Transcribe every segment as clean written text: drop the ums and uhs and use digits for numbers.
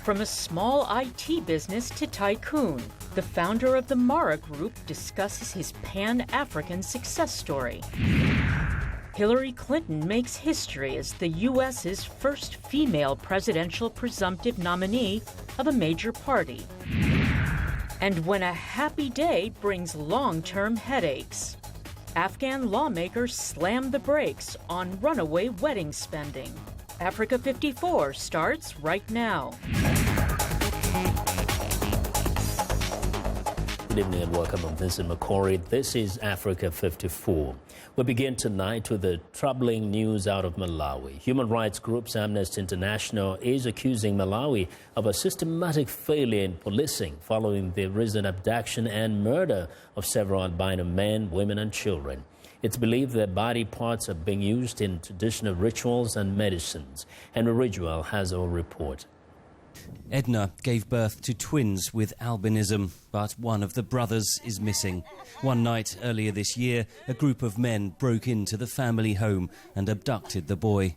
From a small IT business to tycoon, the founder of the Mara Group discusses his Pan-African success story. Hillary Clinton makes history as the U.S.'s first female presidential presumptive nominee of a major party. And when a happy day brings long-term headaches, Afghan lawmakers slam the brakes on runaway wedding spending. Africa 54 starts right now. Good evening and welcome. I'm Vincent Makori. This is Africa 54. We begin tonight with the troubling news out of Malawi. Human rights groups Amnesty International is accusing Malawi of a systematic failure in policing following the recent abduction and murder of several albino men, women and children. It's believed that body parts are being used in traditional rituals and medicines. Henry Ridgewell has our report. Edna gave birth to twins with albinism, but one of the brothers is missing. One night earlier this year, a group of men broke into the family home and abducted the boy.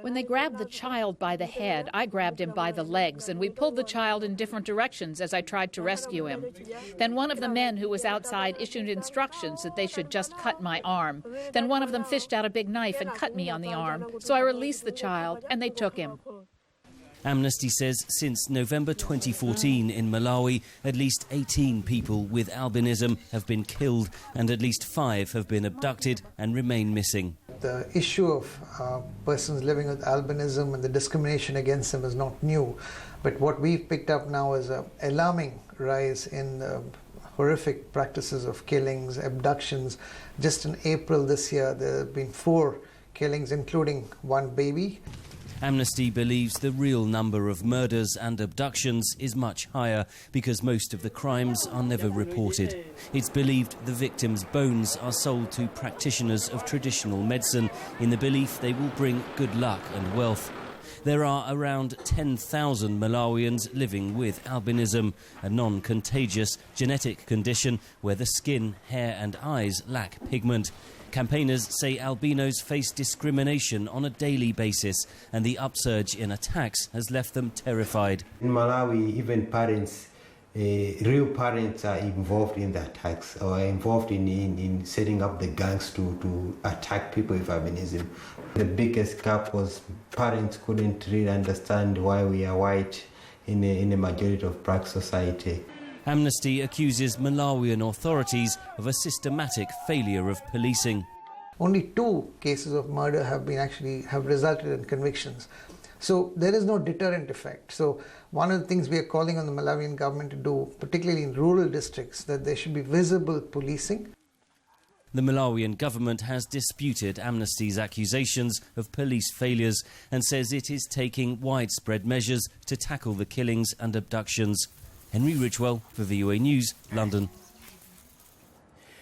When they grabbed the child by the head, I grabbed him by the legs, and we pulled the child in different directions as I tried to rescue him. Then one of the men who was outside issued instructions that they should just cut my arm. Then one of them fished out a big knife and cut me on the arm. So I released the child, and they took him. Amnesty says since November 2014 in Malawi, at least 18 people with albinism have been killed and at least 5 have been abducted and remain missing. The issue of persons living with albinism and the discrimination against them is not new. But what we've picked up now is an alarming rise in the horrific practices of killings, abductions. Just in April this year, there have been 4 killings, including 1 baby. Amnesty believes the real number of murders and abductions is much higher because most of the crimes are never reported. It's believed the victims' bones are sold to practitioners of traditional medicine in the belief they will bring good luck and wealth. There are around 10,000 Malawians living with albinism, a non-contagious genetic condition where the skin, hair and eyes lack pigment. Campaigners say albinos face discrimination on a daily basis, and the upsurge in attacks has left them terrified. In Malawi, even parents, real parents are involved in the attacks or involved in setting up the gangs to attack people with albinism. The biggest gap was parents couldn't really understand why we are white in a majority of black society. Amnesty accuses Malawian authorities of a systematic failure of policing. Only 2 cases of murder have resulted in convictions. So there is no deterrent effect. So one of the things we are calling on the Malawian government to do, particularly in rural districts, that there should be visible policing. The Malawian government has disputed Amnesty's accusations of police failures and says it is taking widespread measures to tackle the killings and abductions. Henry Ridgewell for VOA News, London.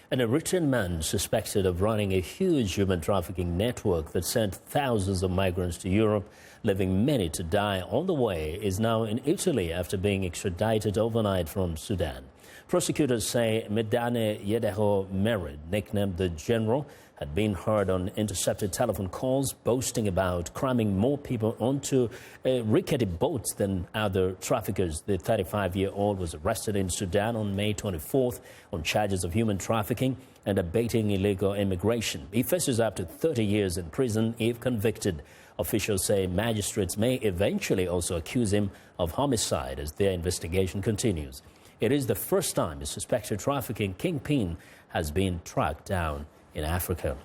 An Eritrean man suspected of running a huge human trafficking network that sent thousands of migrants to Europe, leaving many to die on the way, is now in Italy after being extradited overnight from Sudan. Prosecutors say Medane Yedeho Merid, nicknamed the General, had been heard on intercepted telephone calls boasting about cramming more people onto rickety boats than other traffickers. The 35-year-old was arrested in Sudan on May 24th on charges of human trafficking and abating illegal immigration. He faces up to 30 years in prison if convicted. Officials say magistrates may eventually also accuse him of homicide as their investigation continues. It is the first time a suspected trafficking kingpin has been tracked down in Africa.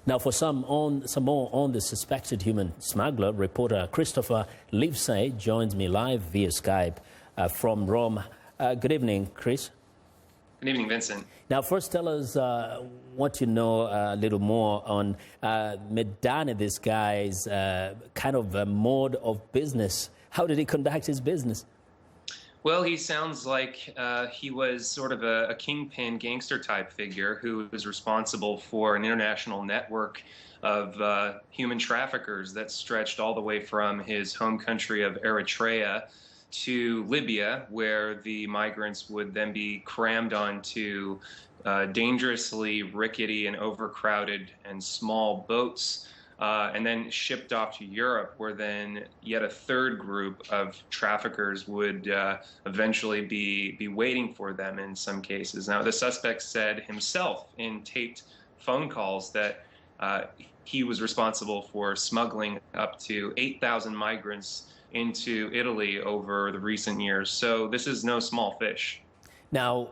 Now, for some more on the suspected human smuggler, reporter Christopher Livesey joins me live via Skype from Rome. Good evening, Chris. Good evening, Vincent. Now, first tell us what you know a little more on Medane, this guy's kind of mode of business. How did he conduct his business? Well, he sounds like he was sort of a kingpin gangster-type figure who was responsible for an international network of human traffickers that stretched all the way from his home country of Eritrea to Libya, where the migrants would then be crammed onto dangerously rickety and overcrowded and small boats and then shipped off to Europe, where then yet a third group of traffickers would eventually be waiting for them in some cases. Now, the suspect said himself in taped phone calls that he was responsible for smuggling up to 8,000 migrants into Italy over the recent years. So this is no small fish. Now,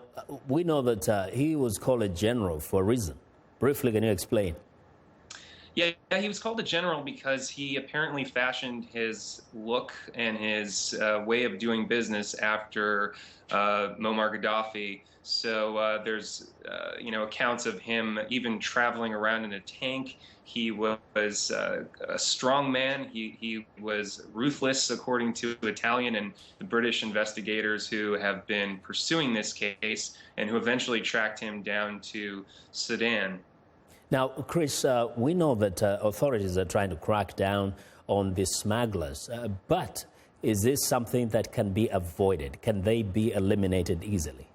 we know that he was called a general for a reason. Briefly, can you explain? Yeah, he was called a general because he apparently fashioned his look and his way of doing business after Muammar Gaddafi. So there's, accounts of him even traveling around in a tank. He was a strong man. He was ruthless, according to Italian and the British investigators who have been pursuing this case and who eventually tracked him down to Sudan. Now, Chris, we know that authorities are trying to crack down on these smugglers, but is this something that can be avoided? Can they be eliminated easily?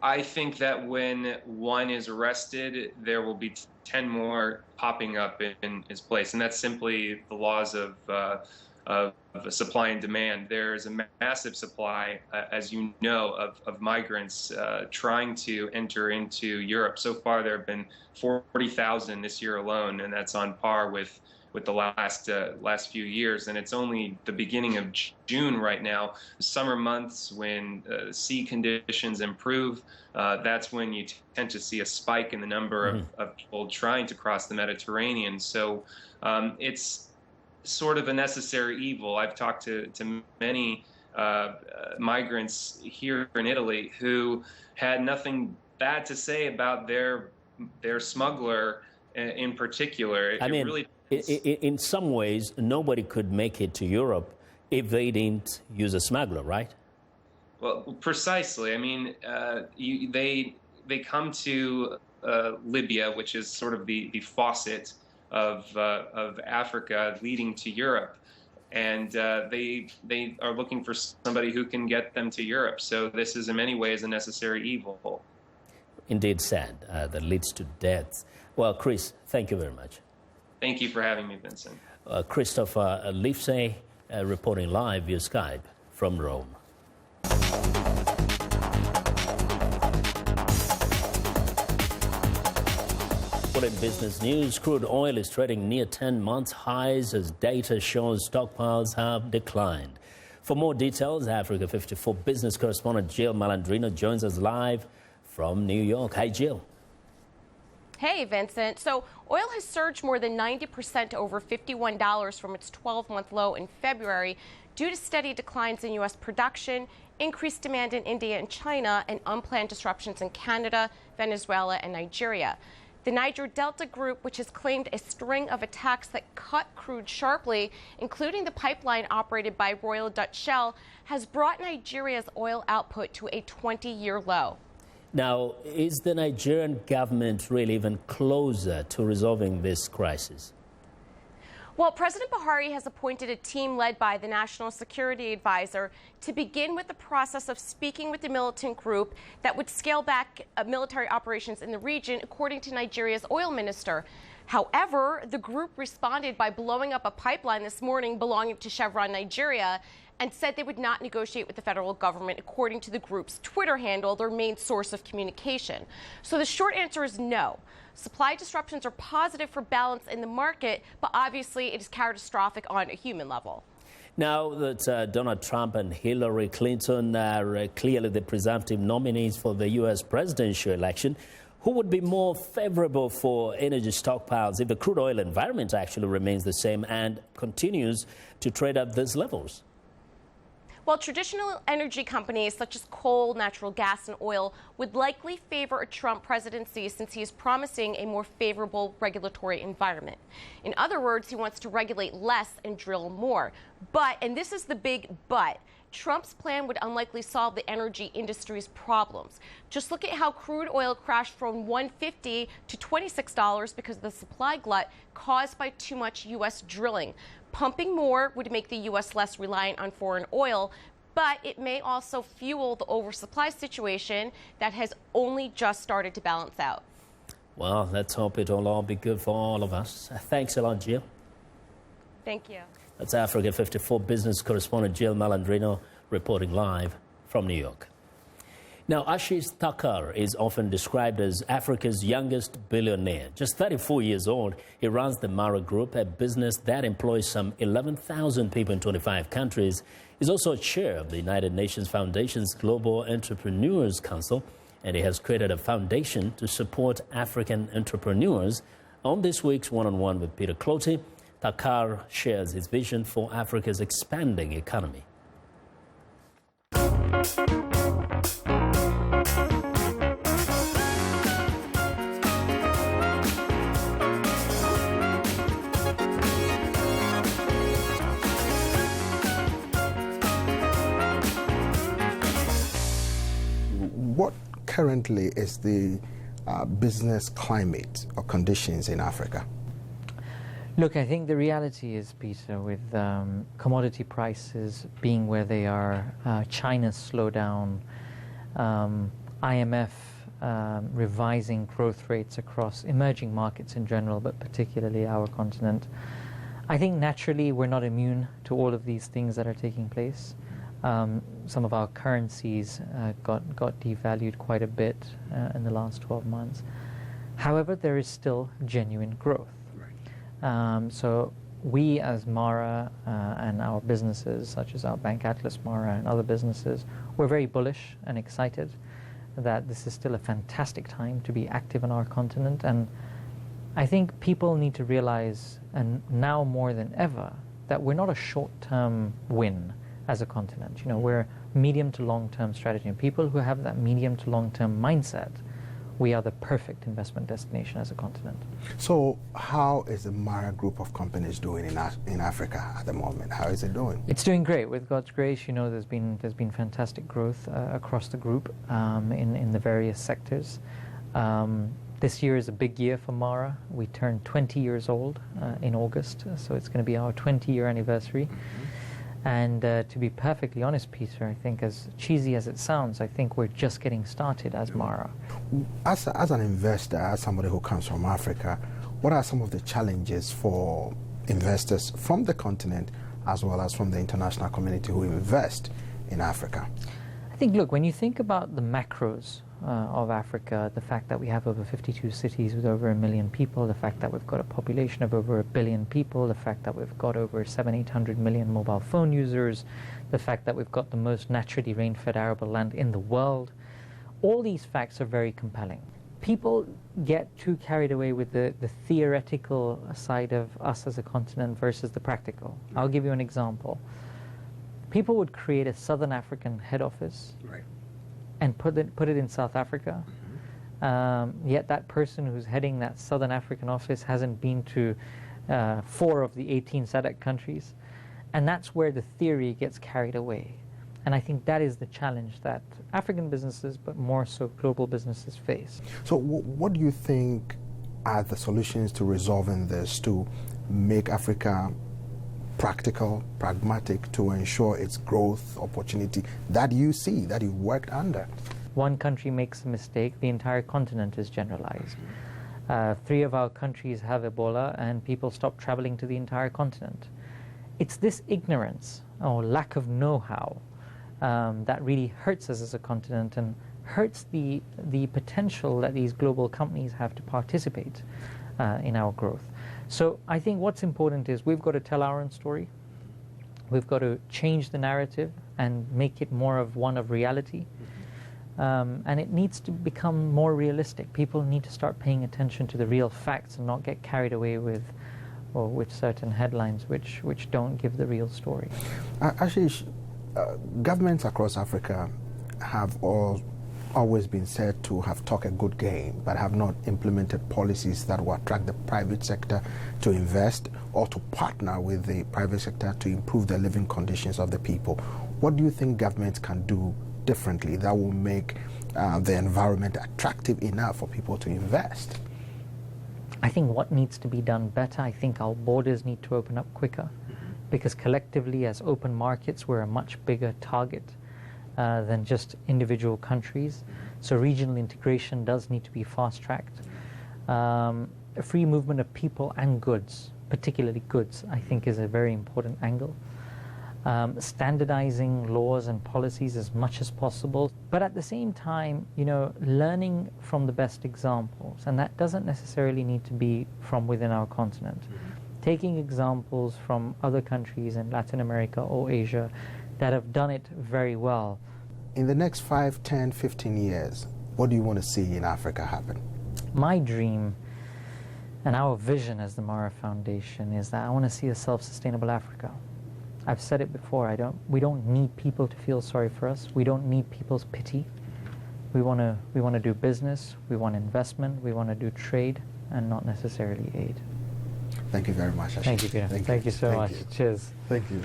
I think that when one is arrested, there will be 10 more popping up in his place, and that's simply the laws of supply and demand. There's a massive supply, as you know, of migrants trying to enter into Europe. So far, there have been 40,000 this year alone, and that's on par with the last few years. And it's only the beginning of June right now. Summer months, when sea conditions improve, that's when you tend to see a spike in the number of people trying to cross the Mediterranean. So it's sort of a necessary evil. I've talked to many migrants here in Italy who had nothing bad to say about their smuggler in particular. In some ways, nobody could make it to Europe if they didn't use a smuggler, right? Well, precisely. I mean, they come to Libya, which is sort of the faucet of Africa leading to Europe, and they are looking for somebody who can get them to Europe. So this is in many ways a necessary evil. Indeed sad, that leads to deaths. Well, Chris, thank you very much. Thank you for having me, Vincent. Christopher Livesey, reporting live via Skype from Rome. Well, in business news, crude oil is trading near 10-month highs as data shows stockpiles have declined. For more details, Africa 54 business correspondent Jill Malandrino joins us live from New York. Hi, Jill. Hey, Vincent. So oil has surged more than 90% to over $51 from its 12-month low in February due to steady declines in U.S. production, increased demand in India and China, and unplanned disruptions in Canada, Venezuela, and Nigeria. The Niger Delta Group, which has claimed a string of attacks that cut crude sharply, including the pipeline operated by Royal Dutch Shell, has brought Nigeria's oil output to a 20-year low. Now, is the Nigerian government really even closer to resolving this crisis? Well, President Buhari has appointed a team led by the National Security Advisor to begin with the process of speaking with the militant group that would scale back military operations in the region, according to Nigeria's oil minister. However, the group responded by blowing up a pipeline this morning belonging to Chevron Nigeria and said they would not negotiate with the federal government, according to the group's Twitter handle, their main source of communication. So the short answer is no. Supply disruptions are positive for balance in the market, but obviously it is catastrophic on a human level. Now that Donald Trump and Hillary Clinton are clearly the presumptive nominees for the U.S. presidential election, who would be more favorable for energy stockpiles if the crude oil environment actually remains the same and continues to trade at these levels? Well, traditional energy companies such as coal, natural gas, and oil would likely favor a Trump presidency since he is promising a more favorable regulatory environment. In other words, he wants to regulate less and drill more. But, and this is the big but, Trump's plan would unlikely solve the energy industry's problems. Just look at how crude oil crashed from $150 to $26 because of the supply glut caused by too much U.S. drilling. Pumping more would make the U.S. less reliant on foreign oil, but it may also fuel the oversupply situation that has only just started to balance out. Well, let's hope it will all be good for all of us. Thanks a lot, Jill. Thank you. That's Africa 54 business correspondent Jill Malandrino reporting live from New York. Now, Ashish Thakakkar is often described as Africa's youngest billionaire. Just 34 years old, he runs the Mara Group, a business that employs some 11,000 people in 25 countries. He's also chair of the United Nations Foundation's Global Entrepreneurs Council, and he has created a foundation to support African entrepreneurs. On this week's One-on-One with Peter Cloty, Thakakkar shares his vision for Africa's expanding economy. What currently is the business climate or conditions in Africa? Look, I think the reality is, Peter, with commodity prices being where they are, China's slowdown, IMF revising growth rates across emerging markets in general, but particularly our continent, I think naturally we're not immune to all of these things that are taking place. Some of our currencies got devalued quite a bit in the last 12 months. However, there is still genuine growth. So we as Mara and our businesses, such as our Bank Atlas Mara and other businesses, we're very bullish and excited that this is still a fantastic time to be active on our continent. And I think people need to realize, and now more than ever, that we're not a short-term win as a continent. You know, we're medium to long-term strategy. And people who have that medium to long-term mindset, we are the perfect investment destination as a continent. So how is the Mara Group of companies doing in Africa at the moment? How is it doing? It's doing great. With God's grace, you know, there's been fantastic growth across the group in the various sectors. This year is a big year for Mara. We turned 20 years old in August, so it's going to be our 20-year anniversary. And to be perfectly honest, Peter, I think as cheesy as it sounds, I think we're just getting started as Mara. As an investor, as somebody who comes from Africa, what are some of the challenges for investors from the continent as well as from the international community who invest in Africa? I think, look, when you think about the macros of Africa, the fact that we have over 52 cities with over 1 million people, the fact that we've got a population of over 1 billion people, the fact that we've got over 700-800 million mobile phone users, the fact that we've got the most naturally rain-fed arable land in the world, all these facts are very compelling. People get too carried away with the theoretical side of us as a continent versus the practical. I'll give you an example. People would create a Southern African head office, right, and put it in South Africa. Yet that person who's heading that Southern African office hasn't been to 4 of the 18 SADC countries. And that's where the theory gets carried away. And I think that is the challenge that African businesses, but more so global businesses, face. So what do you think are the solutions to resolving this, to make Africa practical, pragmatic, to ensure its growth opportunity that you see, that you've worked under? One country makes a mistake, the entire continent is generalized. 3 of our countries have Ebola and people stop traveling to the entire continent. It's this ignorance or lack of know-how that really hurts us as a continent and hurts the potential that these global companies have to participate in our growth. So I think what's important is we've got to tell our own story. We've got to change the narrative and make it more of one of reality. And it needs to become more realistic. People need to start paying attention to the real facts and not get carried away with certain headlines which don't give the real story. Ashish, governments across Africa have always been said to have talked a good game, but have not implemented policies that will attract the private sector to invest or to partner with the private sector to improve the living conditions of the people. What do you think governments can do differently that will make the environment attractive enough for people to invest? I think what needs to be done better, I think our borders need to open up quicker, because collectively as open markets we're a much bigger target than just individual countries. So regional integration does need to be fast-tracked. Free movement of people and goods, particularly goods, I think is a very important angle. Standardizing laws and policies as much as possible, but at the same time, learning from the best examples, and that doesn't necessarily need to be from within our continent. Taking examples from other countries in Latin America or Asia that have done it very well. In the next 5, 10, 15 years, what do you want to see in Africa happen? My dream and our vision as the Mara Foundation is that I want to see a self-sustainable Africa. I've said it before, we don't need people to feel sorry for us. We don't need people's pity. We want to do business, we want investment, we want to do trade, and not necessarily aid. Thank you very much, Ashish. Thank you, Peter. Thank you so much. Cheers. Thank you.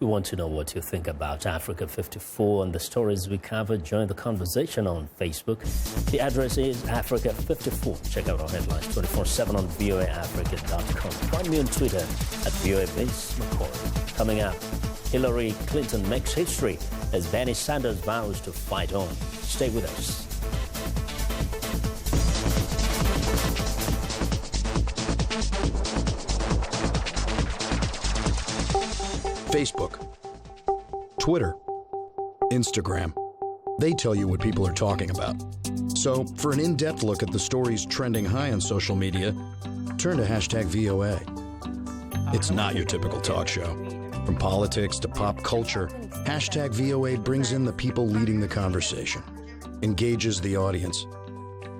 We want to know what you think about Africa 54 and the stories we covered. Join the conversation on Facebook. The address is Africa 54. Check out our headlines 24/7 on voaafrica.com. Find me on Twitter at Vincent Makori. Coming up, Hillary Clinton makes history as Bernie Sanders vows to fight on. Stay with us. Facebook, Twitter, Instagram. They tell you what people are talking about. So for an in-depth look at the stories trending high on social media, turn to #VOA. It's not your typical talk show. From politics to pop culture, #VOA brings in the people leading the conversation, engages the audience,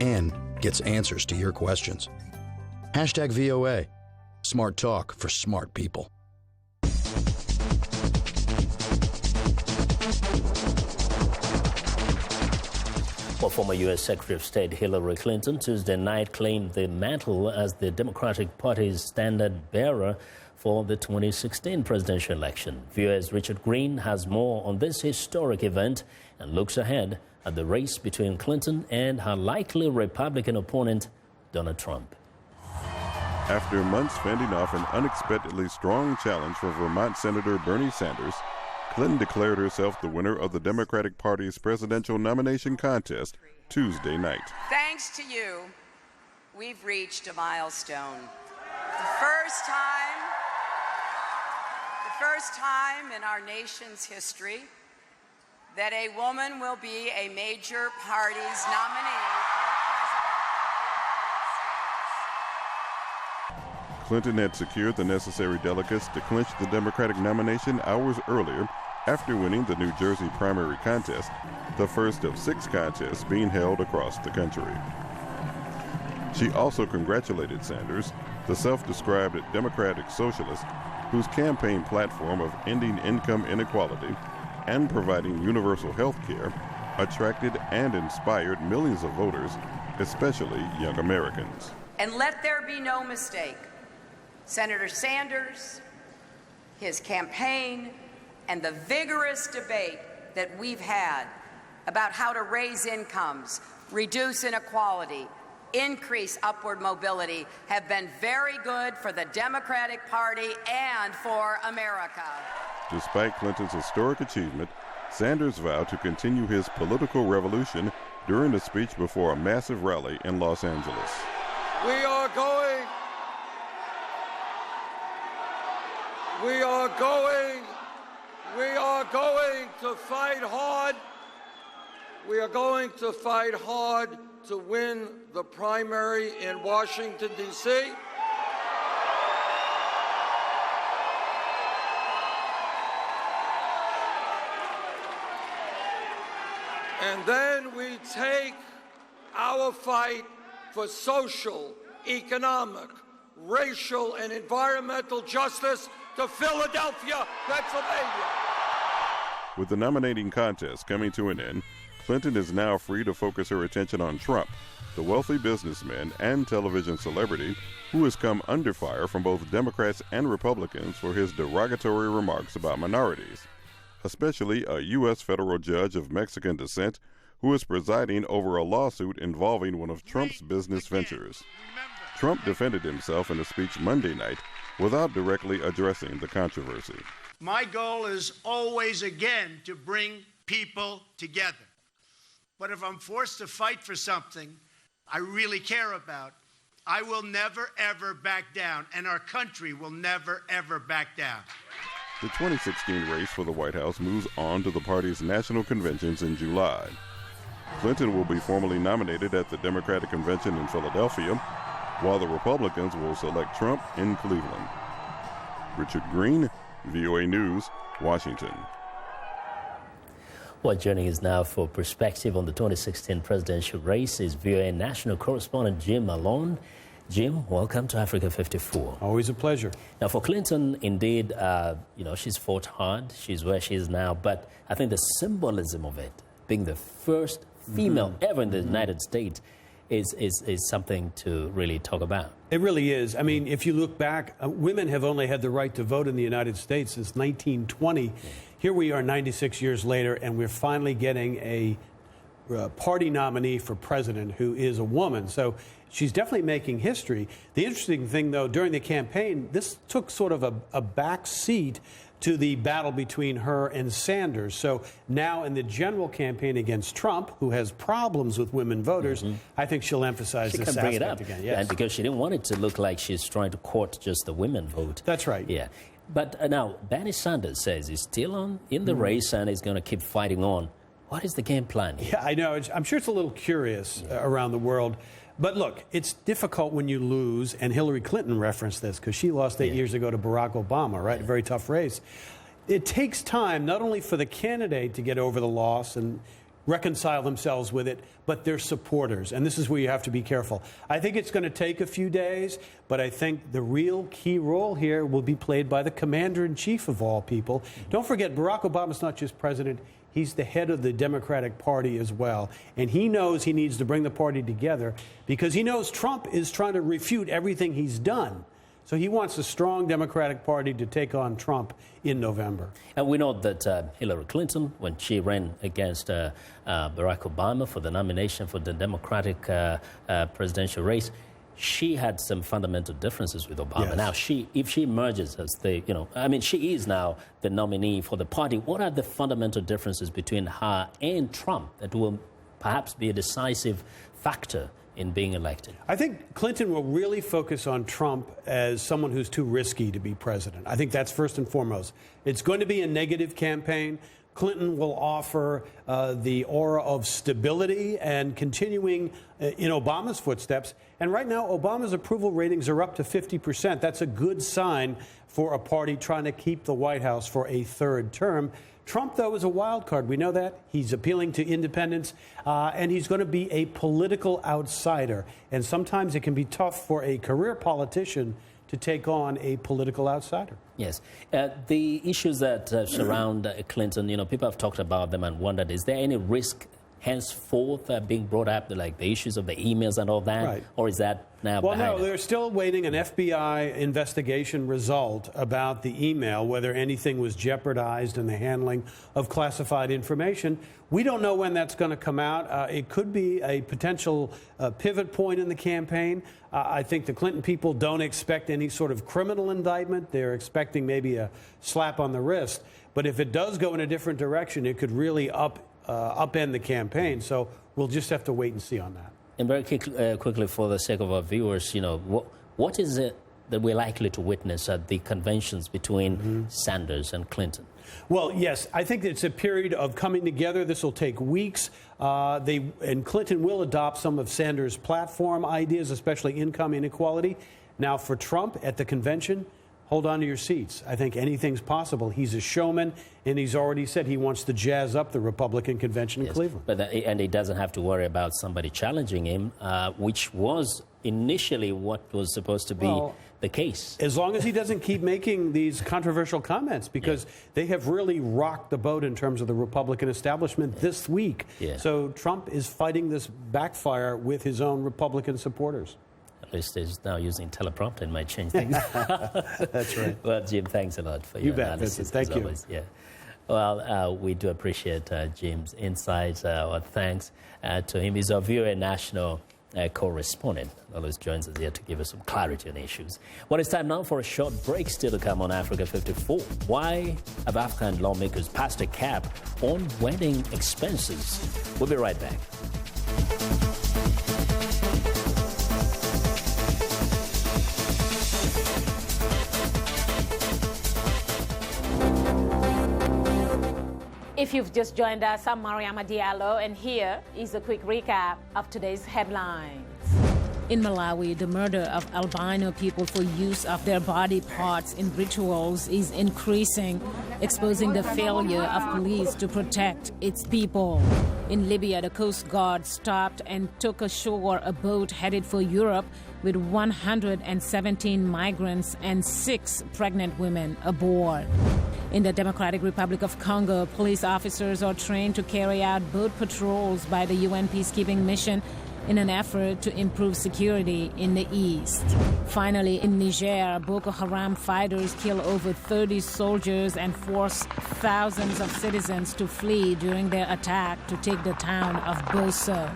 and gets answers to your questions. #VOA. Smart talk for smart people. Well, former U.S. Secretary of State Hillary Clinton Tuesday night claimed the mantle as the Democratic Party's standard bearer for the 2016 presidential election. VOA's Richard Green has more on this historic event and looks ahead at the race between Clinton and her likely Republican opponent, Donald Trump. After months fending off an unexpectedly strong challenge from Vermont Senator Bernie Sanders, Clinton declared herself the winner of the Democratic Party's presidential nomination contest Tuesday night. Thanks to you, we've reached a milestone. The first time in our nation's history that a woman will be a major party's nominee for President of the United States. Clinton had secured the necessary delegates to clinch the Democratic nomination hours earlier after winning the New Jersey primary contest, the first of 6 contests being held across the country. She also congratulated Sanders, the self-described Democratic socialist, whose campaign platform of ending income inequality and providing universal health care attracted and inspired millions of voters, especially young Americans. And let there be no mistake, Senator Sanders, his campaign, and the vigorous debate that we've had about how to raise incomes, reduce inequality, increase upward mobility have been very good for the Democratic Party and for America. Despite Clinton's historic achievement, Sanders vowed to continue his political revolution during a speech before a massive rally in Los Angeles. We are going to fight hard. We are going to fight hard to win the primary in Washington, D.C. And then we take our fight for social, economic, racial, and environmental justice to Philadelphia, Pennsylvania. With the nominating contest coming to an end, Clinton is now free to focus her attention on Trump, the wealthy businessman and television celebrity who has come under fire from both Democrats and Republicans for his derogatory remarks about minorities, especially a U.S. federal judge of Mexican descent who is presiding over a lawsuit involving one of Trump's business ventures. Trump defended himself in a speech Monday night without directly addressing the controversy. My goal is always again to bring people together. But if I'm forced to fight for something I really care about, I will never, ever back down, and our country will never, ever back down. The 2016 race for the White House moves on to the party's national conventions in July. Clinton will be formally nominated at the Democratic Convention in Philadelphia, while the Republicans will select Trump in Cleveland. Richard Green, VOA News, Washington. Well, joining us now for perspective on the 2016 presidential race is VOA national correspondent Jim Malone. Jim, welcome to Africa 54. Always a pleasure. Now, for Clinton, indeed, she's fought hard. She's where she is now. But I think the symbolism of it, being the first female ever in the United States, is something to really talk about. It really is. I mean, if you look back, women have only had the right to vote in the United States since 1920. Here we are 96 years later, and we're finally getting a party nominee for president who is a woman. So she's definitely making history. The interesting thing, though, during the campaign, this took sort of a back seat to the battle between her and Sanders. So now in the general campaign against Trump, who has problems with women voters, I think she'll emphasize this aspect it up again. Yes. And because she didn't want it to look like she's trying to court just the women vote. That's right. Yeah. But now Bernie Sanders says he's still in the race and he's going to keep fighting on. What is the game plan here? Yeah, I know. I'm sure it's a little curious around the world. But look, it's difficult when you lose, and Hillary Clinton referenced this because she lost 8 years ago to Barack Obama, right? A very tough race. It takes time not only for the candidate to get over the loss and reconcile themselves with it, but their supporters. And this is where you have to be careful. I think it's going to take a few days, but I think the real key role here will be played by the commander-in-chief of all people. Don't forget, Barack Obama's not just president. He's the head of the Democratic Party as well. And he knows he needs to bring the party together because he knows Trump is trying to refute everything he's done. So he wants a strong Democratic Party to take on Trump in November. And we know that Hillary Clinton, when she ran against Barack Obama for the nomination for the Democratic presidential race, she had some fundamental differences with Obama. Yes. Now, if she emerges as she is now the nominee for the party. What are the fundamental differences between her and Trump that will perhaps be a decisive factor in being elected? I think Clinton will really focus on Trump as someone who's too risky to be president. I think that's first and foremost. It's going to be a negative campaign. Clinton will offer the aura of stability and continuing in Obama's footsteps. And right now, Obama's approval ratings are up to 50%. That's a good sign for a party trying to keep the White House for a third term. Trump, though, is a wild card. We know that. He's appealing to independents, and he's going to be a political outsider. And sometimes it can be tough for a career politician to take on a political outsider. Yes. The issues that surround Clinton, people have talked about them and wondered, is there any risk henceforth being brought up, like the issues of the emails and all that? Right. Or is that now Well, behind no, us? they're still awaiting an FBI investigation result about the email, whether anything was jeopardized in the handling of classified information. We don't know when that's going to come out. It could be a potential pivot point in the campaign. I think the Clinton people don't expect any sort of criminal indictment. They're expecting maybe a slap on the wrist. But if it does go in a different direction, it could really upend the campaign. So we'll just have to wait and see on that. And very quickly, for the sake of our viewers, what is it that we're likely to witness at the conventions between Sanders and Clinton? Well, yes, I think it's a period of coming together. This will take weeks. And Clinton will adopt some of Sanders' platform ideas, especially income inequality. Now, for Trump at the convention, hold on to your seats. I think anything's possible. He's a showman, and he's already said he wants to jazz up the Republican convention in Cleveland. And he doesn't have to worry about somebody challenging him, which was initially what was supposed to be the case. As long as he doesn't keep making these controversial comments, because they have really rocked the boat in terms of the Republican establishment this week. Yeah. So Trump is fighting this backfire with his own Republican supporters. At least he's now using teleprompter and might change things. That's right. Well, Jim, thanks a lot for your analysis. Thank you. Always. Yeah. Well, we do appreciate Jim's insights. Thanks to him. He's our VOA national correspondent. Always joins us here to give us some clarity on issues. Well, it's time now for a short break. Still to come on Africa 54. Why have African lawmakers passed a cap on wedding expenses? We'll be right back. If you've just joined us, I'm Mariama Diallo, and here is a quick recap of today's headlines. In Malawi, the murder of albino people for use of their body parts in rituals is increasing, exposing the failure of police to protect its people. In Libya, the Coast Guard stopped and took ashore a boat headed for Europe with 117 migrants and 6 pregnant women aboard. In the Democratic Republic of Congo, police officers are trained to carry out boat patrols by the UN peacekeeping mission in an effort to improve security in the east. Finally, in Niger, Boko Haram fighters kill over 30 soldiers and force thousands of citizens to flee during their attack to take the town of Boso.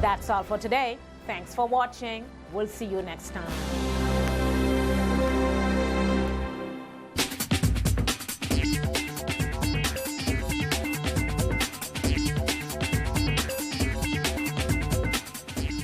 That's all for today. Thanks for watching. We'll see you next time.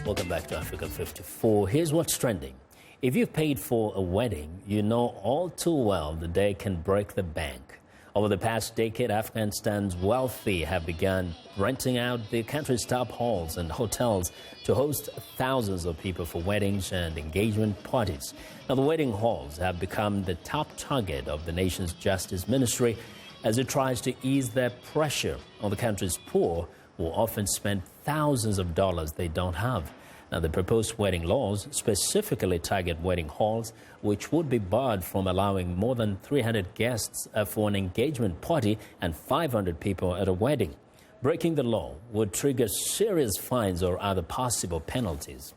Welcome back to Africa 54. Here's what's trending. If you've paid for a wedding, you know all too well the day can break the bank. Over the past decade, Afghanistan's wealthy have begun renting out the country's top halls and hotels to host thousands of people for weddings and engagement parties. Now, the wedding halls have become the top target of the nation's Justice Ministry as it tries to ease their pressure on the country's poor, who often spend thousands of dollars they don't have. Now, the proposed wedding laws specifically target wedding halls, which would be barred from allowing more than 300 guests for an engagement party and 500 people at a wedding. Breaking the law would trigger serious fines or other possible penalties.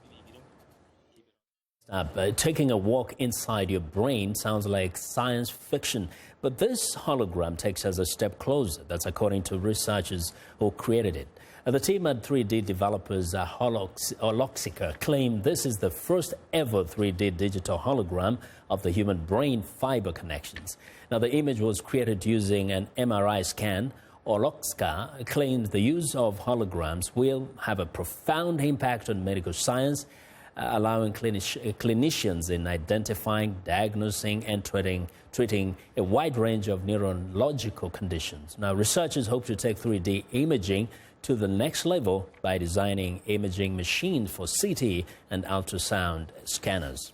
Taking a walk inside your brain sounds like science fiction, but this hologram takes us a step closer. That's according to researchers who created it. The team at 3D developers Holoxica claim this is the first ever 3D digital hologram of the human brain fiber connections. Now, the image was created using an MRI scan. Holoxica claims the use of holograms will have a profound impact on medical science, allowing clinicians in identifying, diagnosing, and treating a wide range of neurological conditions. Now, researchers hope to take 3D imaging to the next level by designing imaging machines for CT and ultrasound scanners.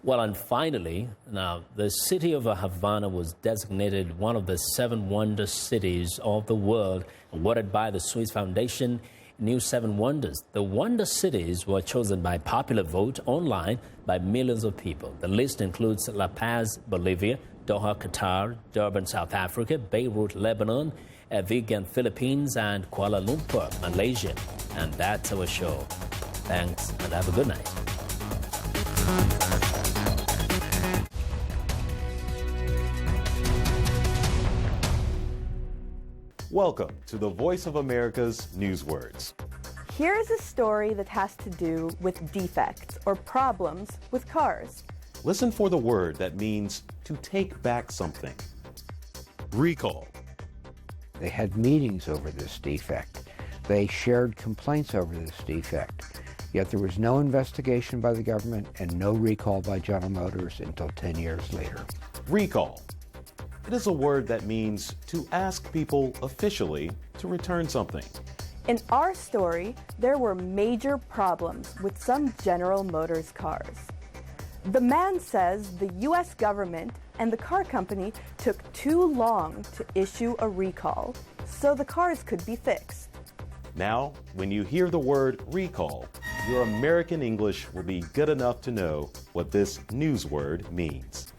Well, and finally, now, the city of Havana was designated one of the 7 wonder cities of the world, awarded by the Swiss Foundation New 7 Wonders. The wonder cities were chosen by popular vote online by millions of people. The list includes La Paz, Bolivia, Doha, Qatar, Durban, South Africa, Beirut, Lebanon, Vigan, Philippines, and Kuala Lumpur, Malaysia. And that's our show. Thanks, and have a good night. Welcome to the Voice of America's Newswords. Here is a story that has to do with defects or problems with cars. Listen for the word that means to take back something. Recall. They had meetings over this defect. They shared complaints over this defect. Yet there was no investigation by the government and no recall by General Motors until 10 years later. Recall. It is a word that means to ask people officially to return something. In our story, there were major problems with some General Motors cars. The man says the U.S. government and the car company took too long to issue a recall, so the cars could be fixed. Now, when you hear the word recall, your American English will be good enough to know what this news word means.